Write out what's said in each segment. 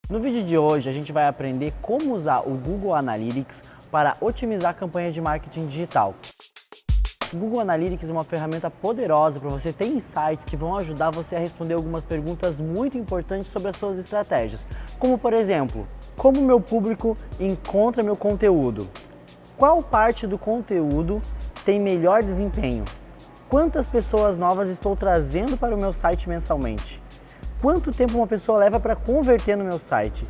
No vídeo de hoje a gente vai aprender como usar o Google Analytics para otimizar campanhas de marketing digital. O Google Analytics é uma ferramenta poderosa para você ter insights que vão ajudar você a responder algumas perguntas muito importantes sobre as suas estratégias, como por exemplo, como meu público encontra meu conteúdo? Qual parte do conteúdo tem melhor desempenho? Quantas pessoas novas estou trazendo para o meu site mensalmente? Quanto tempo uma pessoa leva para converter no meu site?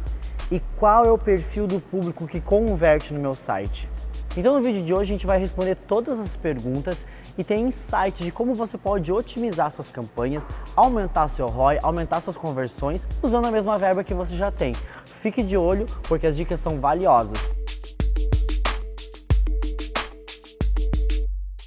E qual é o perfil do público que converte no meu site? Então no vídeo de hoje a gente vai responder todas as perguntas e ter insights de como você pode otimizar suas campanhas, aumentar seu ROI, aumentar suas conversões usando a mesma verba que você já tem. Fique de olho porque as dicas são valiosas.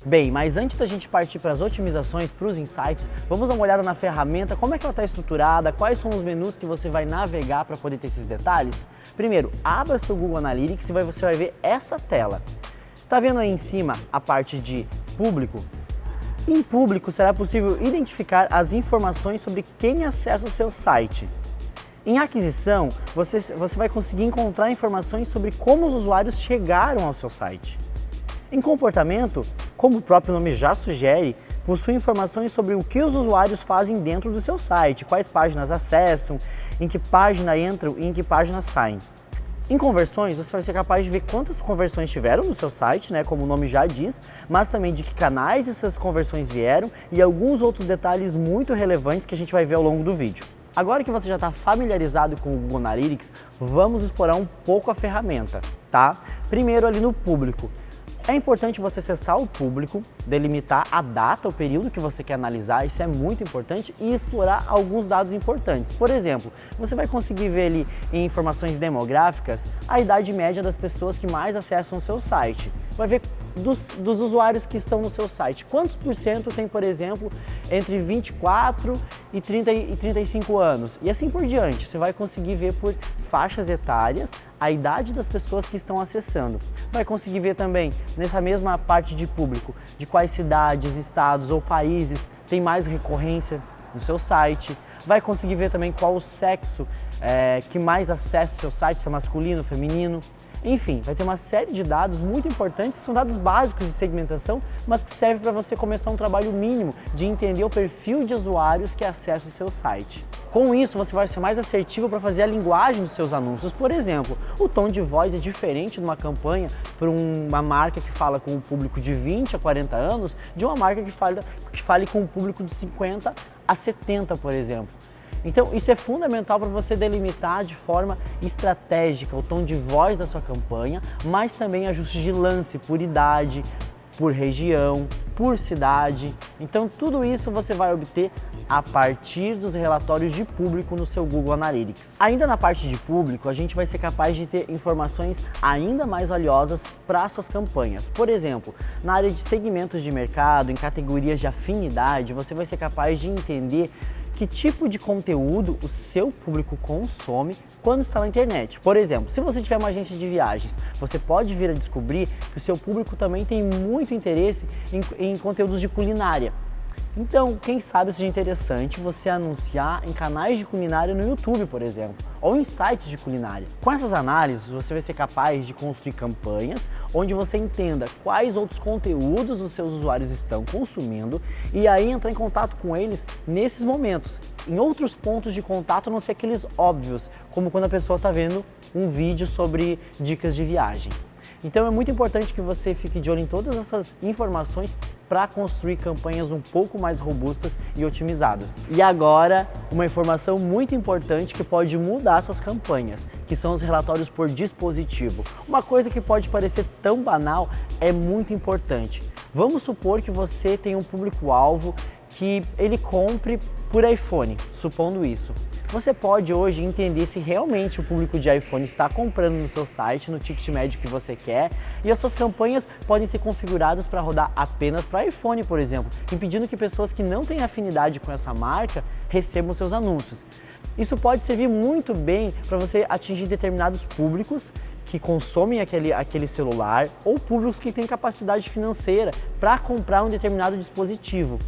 Bem, mas antes da gente partir para as otimizações, para os insights, vamos dar uma olhada na ferramenta, como é que ela está estruturada, quais são os menus que você vai navegar para poder ter esses detalhes. Primeiro, abra seu Google Analytics e você vai ver essa tela. Está vendo aí em cima a parte de público? Em público será possível identificar as informações sobre quem acessa o seu site. Em aquisição, você vai conseguir encontrar informações sobre como os usuários chegaram ao seu site. Em comportamento, como o próprio nome já sugere, possui informações sobre o que os usuários fazem dentro do seu site, quais páginas acessam, em que página entram e em que página saem. Em conversões, você vai ser capaz de ver quantas conversões tiveram no seu site, como o nome já diz, mas também de que canais essas conversões vieram e alguns outros detalhes muito relevantes que a gente vai ver ao longo do vídeo. Agora que você já está familiarizado com o Google Analytics, vamos explorar um pouco a ferramenta, tá? Primeiro ali no público. É importante você acessar o público, delimitar a data, o período que você quer analisar, isso é muito importante, e explorar alguns dados importantes. Por exemplo, você vai conseguir ver ali em informações demográficas a idade média das pessoas que mais acessam o seu site. Vai ver dos usuários que estão no seu site, quantos por cento tem, por exemplo, entre 24 e 35 anos, e assim por diante. Você vai conseguir ver por faixas etárias a idade das pessoas que estão acessando. Vai conseguir ver também, nessa mesma parte de público, de quais cidades, estados ou países tem mais recorrência no seu site. Vai conseguir ver também qual o sexo que mais acessa o seu site, se é masculino, feminino. Enfim, vai ter uma série de dados muito importantes, são dados básicos de segmentação, mas que servem para você começar um trabalho mínimo de entender o perfil de usuários que acessam o seu site. Com isso, você vai ser mais assertivo para fazer a linguagem dos seus anúncios. Por exemplo, o tom de voz é diferente de uma campanha para uma marca que fala com o público de 20 a 40 anos, de uma marca que fale com o público de 50 a 70, por exemplo. Então, isso é fundamental para você delimitar de forma estratégica o tom de voz da sua campanha, mas também ajustes de lance por idade, por região, por cidade. Então, tudo isso você vai obter a partir dos relatórios de público no seu Google Analytics. Ainda na parte de público, a gente vai ser capaz de ter informações ainda mais valiosas para suas campanhas. Por exemplo, na área de segmentos de mercado, em categorias de afinidade, você vai ser capaz de entender que tipo de conteúdo o seu público consome quando está na internet. Por exemplo, se você tiver uma agência de viagens, você pode vir a descobrir que o seu público também tem muito interesse em conteúdos de culinária. Então, quem sabe seja interessante você anunciar em canais de culinária no YouTube, por exemplo, ou em sites de culinária. Com essas análises, você vai ser capaz de construir campanhas onde você entenda quais outros conteúdos os seus usuários estão consumindo e aí entrar em contato com eles nesses momentos. Em outros pontos de contato, a não ser aqueles óbvios, como quando a pessoa está vendo um vídeo sobre dicas de viagem. Então é muito importante que você fique de olho em todas essas informações para construir campanhas um pouco mais robustas e otimizadas. E agora, uma informação muito importante que pode mudar suas campanhas, que são os relatórios por dispositivo. Uma coisa que pode parecer tão banal é muito importante. Vamos supor que você tem um público-alvo que ele compre por iPhone, supondo isso. Você pode hoje entender se realmente o público de iPhone está comprando no seu site, no ticket médio que você quer, e as suas campanhas podem ser configuradas para rodar apenas para iPhone, por exemplo, impedindo que pessoas que não têm afinidade com essa marca recebam seus anúncios. Isso pode servir muito bem para você atingir determinados públicos que consomem aquele celular ou públicos que têm capacidade financeira para comprar um determinado dispositivo.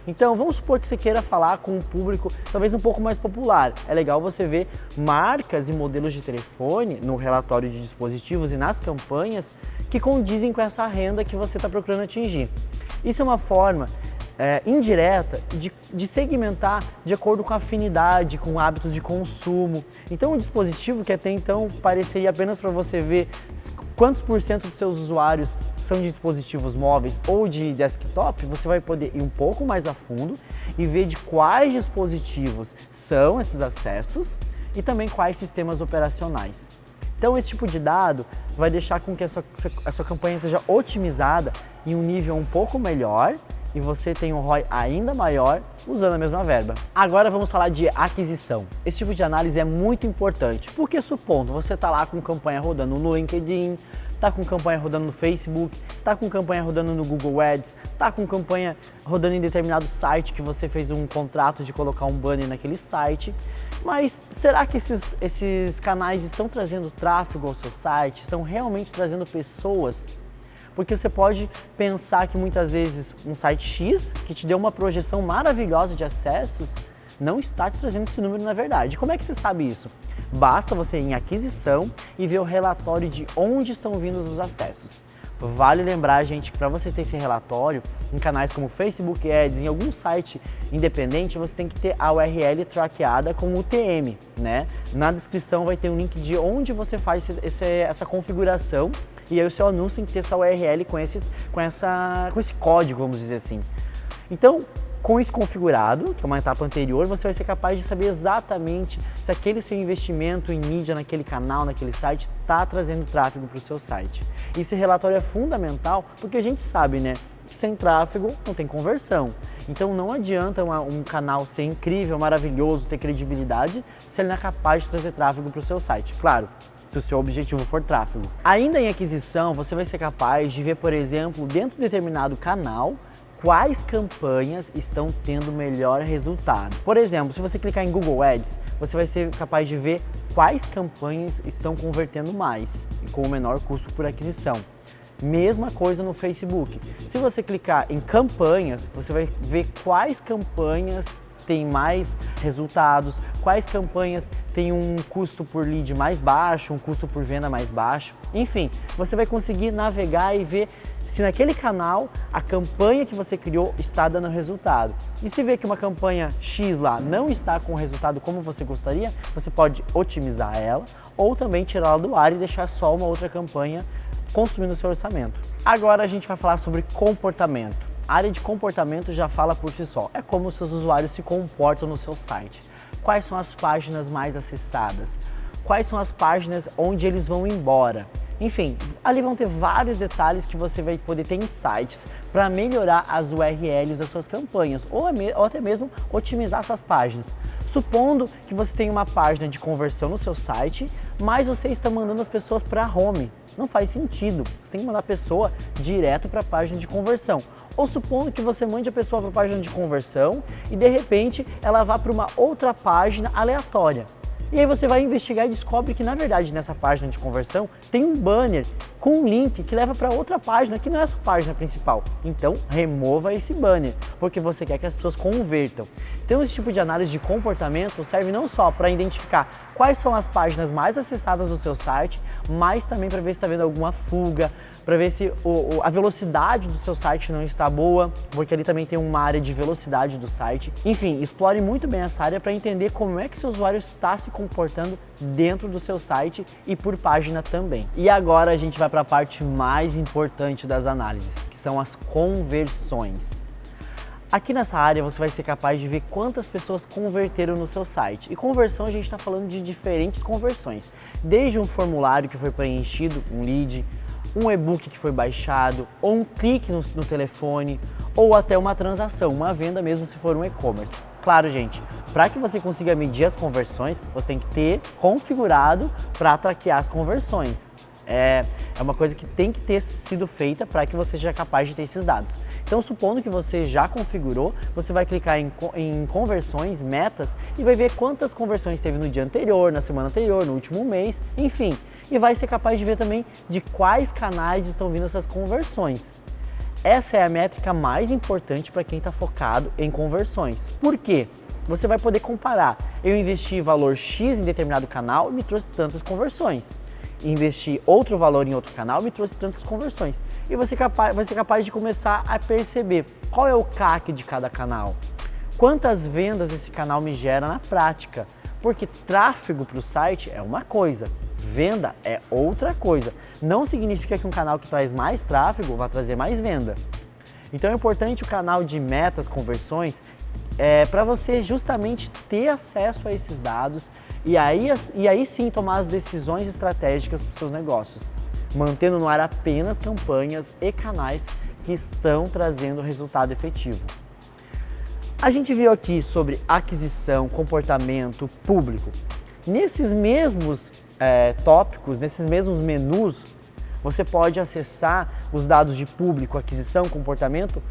Então vamos supor que você queira falar com um público talvez um pouco mais popular. É legal você ver marcas e modelos de telefone no relatório de dispositivos e nas campanhas que condizem com essa renda que você está procurando atingir. Isso é uma forma indireta de segmentar de acordo com a afinidade, com hábitos de consumo. Então um dispositivo que até então pareceria apenas para você ver quantos por cento dos seus usuários são de dispositivos móveis ou de desktop, você vai poder ir um pouco mais a fundo e ver de quais dispositivos são esses acessos e também quais sistemas operacionais. Então esse tipo de dado vai deixar com que a sua campanha seja otimizada em um nível um pouco melhor e você tenha um ROI ainda maior usando a mesma verba. Agora vamos falar de aquisição. Esse tipo de análise é muito importante, porque supondo você está lá com campanha rodando no LinkedIn, está com campanha rodando no Facebook, está com campanha rodando no Google Ads, está com campanha rodando em determinado site que você fez um contrato de colocar um banner naquele site, mas será que esses canais estão trazendo tráfego ao seu site? Estão realmente trazendo pessoas? Porque você pode pensar que muitas vezes um site X, que te deu uma projeção maravilhosa de acessos, não está te trazendo esse número na verdade. Como é que você sabe isso? Basta você ir em aquisição e ver o relatório de onde estão vindo os acessos. Vale lembrar, gente, que para você ter esse relatório, em canais como Facebook Ads, em algum site independente, você tem que ter a URL traqueada com UTM, né? Na descrição vai ter um link de onde você faz essa configuração. E aí o seu anúncio tem que ter essa URL com esse código, vamos dizer assim. Então, com isso configurado, que é uma etapa anterior, você vai ser capaz de saber exatamente se aquele seu investimento em mídia naquele canal, naquele site, está trazendo tráfego para o seu site. Esse relatório é fundamental porque a gente sabe, né, que sem tráfego não tem conversão. Então não adianta um canal ser incrível, maravilhoso, ter credibilidade, se ele não é capaz de trazer tráfego para o seu site. Claro, se o seu objetivo for tráfego. Ainda em aquisição, você vai ser capaz de ver, por exemplo, dentro de determinado canal, quais campanhas estão tendo melhor resultado. Por exemplo, se você clicar em Google Ads, você vai ser capaz de ver quais campanhas estão convertendo mais e com o menor custo por aquisição. Mesma coisa no Facebook. Se você clicar em campanhas, você vai ver quais campanhas têm mais resultados, quais campanhas têm um custo por lead mais baixo, um custo por venda mais baixo. Enfim, você vai conseguir navegar e ver se naquele canal a campanha que você criou está dando resultado. E se vê que uma campanha X lá não está com o resultado como você gostaria, você pode otimizar ela ou também tirá-la do ar e deixar só uma outra campanha consumindo o seu orçamento. Agora a gente vai falar sobre comportamento. A área de comportamento já fala por si só, é como os seus usuários se comportam no seu site. Quais são as páginas mais acessadas? Quais são as páginas onde eles vão embora? Enfim, ali vão ter vários detalhes que você vai poder ter insights para melhorar as URLs das suas campanhas ou até mesmo otimizar essas páginas. Supondo que você tem uma página de conversão no seu site, mas você está mandando as pessoas para a home. Não faz sentido, você tem que mandar a pessoa direto para a página de conversão. Ou supondo que você mande a pessoa para a página de conversão e de repente ela vá para uma outra página aleatória. E aí você vai investigar e descobre que na verdade nessa página de conversão tem um banner com um link que leva para outra página que não é a sua página principal. Então remova esse banner, porque você quer que as pessoas convertam. Então esse tipo de análise de comportamento serve não só para identificar quais são as páginas mais acessadas do seu site, mas também para ver se está vendo alguma fuga, para ver se a velocidade do seu site não está boa, porque ali também tem uma área de velocidade do site. Enfim, explore muito bem essa área para entender como é que seu usuário está se comportando dentro do seu site e por página também. E agora a gente vai para a parte mais importante das análises, que são as conversões. Aqui nessa área você vai ser capaz de ver quantas pessoas converteram no seu site. E conversão a gente está falando de diferentes conversões, desde um formulário que foi preenchido, um lead, um e-book que foi baixado, ou um clique no telefone, ou até uma transação, uma venda mesmo se for um e-commerce. Claro, gente, para que você consiga medir as conversões, você tem que ter configurado para traquear as conversões. É uma coisa que tem que ter sido feita para que você seja capaz de ter esses dados. Então, supondo que você já configurou, você vai clicar em conversões, metas, e vai ver quantas conversões teve no dia anterior, na semana anterior, no último mês, enfim. E vai ser capaz de ver também de quais canais estão vindo essas conversões. Essa é a métrica mais importante para quem está focado em conversões. Por quê? Você vai poder comparar. Eu investi valor X em determinado canal e me trouxe tantas conversões. Investi outro valor em outro canal e me trouxe tantas conversões. E vai ser capaz de começar a perceber qual é o CAC de cada canal. Quantas vendas esse canal me gera na prática. Porque tráfego para o site é uma coisa, venda é outra coisa. Não significa que um canal que traz mais tráfego vai trazer mais venda. Então é importante o canal de metas, conversões, para você justamente ter acesso a esses dados e aí sim tomar as decisões estratégicas para os seus negócios, mantendo no ar apenas campanhas e canais que estão trazendo resultado efetivo. A gente viu aqui sobre aquisição, comportamento, público. Nesses mesmos tópicos, nesses mesmos menus, você pode acessar os dados de público, aquisição, comportamento,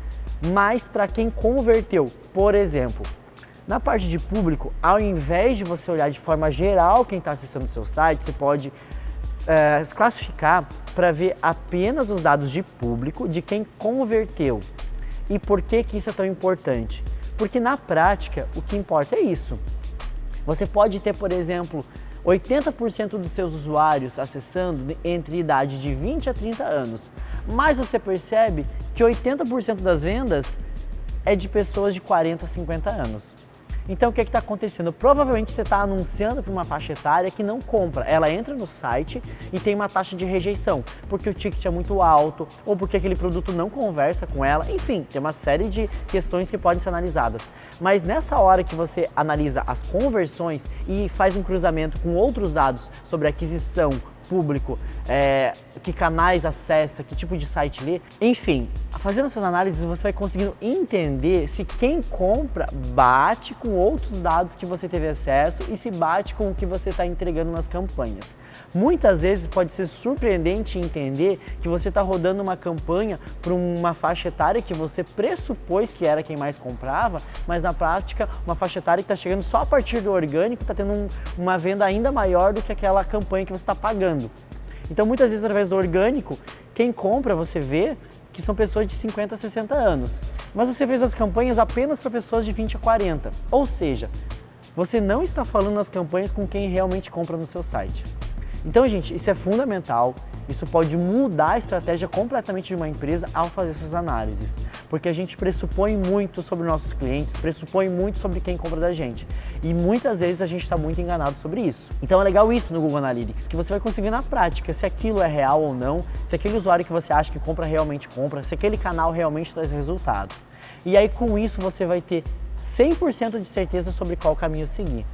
mas para quem converteu. Por exemplo, na parte de público, ao invés de você olhar de forma geral quem está acessando o seu site, você pode classificar para ver apenas os dados de público de quem converteu. E por que isso é tão importante? Porque na prática, o que importa é isso. Você pode ter, por exemplo, 80% dos seus usuários acessando entre idade de 20 a 30 anos, mas você percebe que 80% das vendas é de pessoas de 40 a 50 anos. Então o que está acontecendo? Provavelmente você está anunciando para uma faixa etária que não compra. Ela entra no site e tem uma taxa de rejeição, porque o ticket é muito alto, ou porque aquele produto não conversa com ela. Enfim, tem uma série de questões que podem ser analisadas. Mas nessa hora que você analisa as conversões e faz um cruzamento com outros dados sobre aquisição, público, que canais acessa, que tipo de site lê, enfim, fazendo essas análises você vai conseguindo entender se quem compra bate com outros dados que você teve acesso e se bate com o que você está entregando nas campanhas. Muitas vezes pode ser surpreendente entender que você está rodando uma campanha para uma faixa etária que você pressupôs que era quem mais comprava, mas na prática uma faixa etária que está chegando só a partir do orgânico, está tendo uma venda ainda maior do que aquela campanha que você está pagando. Então muitas vezes através do orgânico, quem compra você vê que são pessoas de 50 a 60 anos, mas você fez as campanhas apenas para pessoas de 20 a 40, ou seja, você não está falando nas campanhas com quem realmente compra no seu site. Então, gente, isso é fundamental, isso pode mudar a estratégia completamente de uma empresa ao fazer essas análises, porque a gente pressupõe muito sobre nossos clientes, pressupõe muito sobre quem compra da gente, e muitas vezes a gente está muito enganado sobre isso. Então é legal isso no Google Analytics, que você vai conseguir na prática se aquilo é real ou não, se aquele usuário que você acha que compra realmente compra, se aquele canal realmente traz resultado. E aí com isso você vai ter 100% de certeza sobre qual caminho seguir.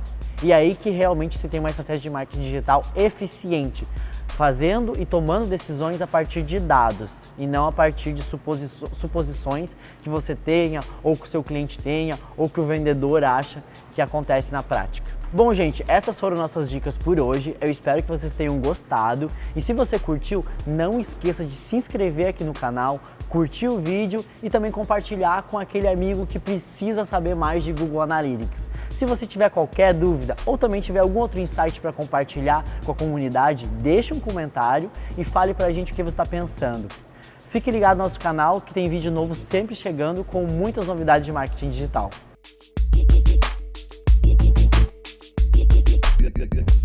E aí que realmente você tem uma estratégia de marketing digital eficiente, fazendo e tomando decisões a partir de dados e não a partir de suposições que você tenha, ou que o seu cliente tenha, ou que o vendedor acha que acontece na prática. Bom, gente, essas foram nossas dicas por hoje. Eu espero que vocês tenham gostado. E se você curtiu, não esqueça de se inscrever aqui no canal, curtir o vídeo e também compartilhar com aquele amigo que precisa saber mais de Google Analytics. Se você tiver qualquer dúvida ou também tiver algum outro insight para compartilhar com a comunidade, deixe um comentário e fale pra gente o que você está pensando. Fique ligado no nosso canal que tem vídeo novo sempre chegando com muitas novidades de marketing digital. Good.